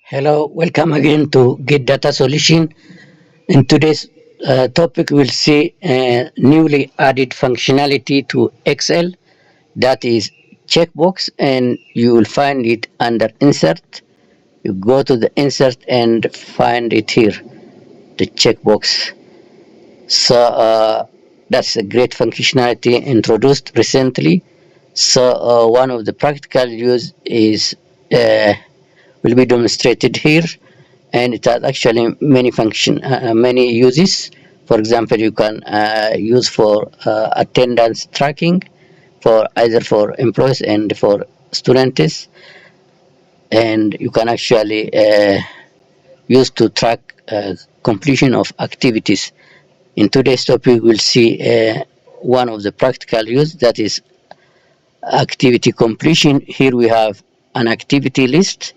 Hello, welcome again to Get Data Solution. In today's topic, we'll see newly added functionality to Excel, that is checkbox, and you will find it under Insert. You go to the Insert and find it here, the checkbox. So that's a great functionality introduced recently. So one of the practical use is will be demonstrated here, and it has actually many uses. For example, you can use for attendance tracking, for either for employees and for students, and you can actually use to track completion of activities. In today's topic, we'll see one of the practical use, that is activity completion. Here we have an activity list.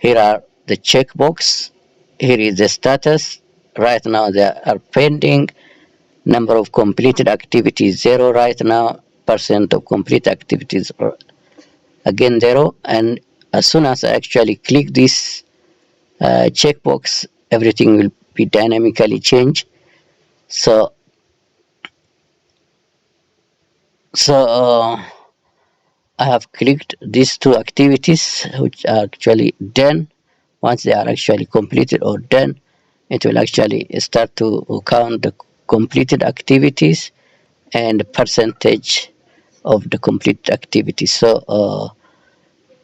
Here are the checkbox. Here is the status. Right now they are pending. Number of completed activities 0 right now. Percent of complete activities again 0. And as soon as I actually click this checkbox, everything will be dynamically changed. So I have clicked these two activities, which are actually done. Once they are actually completed or done, it will actually start to count the completed activities and the percentage of the completed activities. So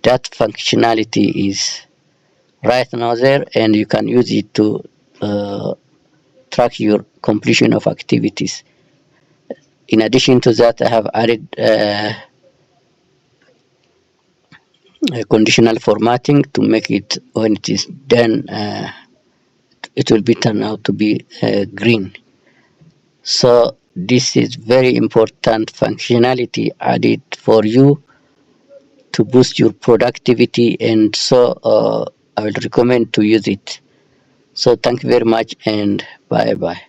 that functionality is right now there, and you can use it to track your completion of activities. In addition to that, I have added conditional formatting to make it, when it is done, it will be turned out to be green. So this is very important functionality added for you to boost your productivity, and so I would recommend to use it. So thank you very much, and bye bye.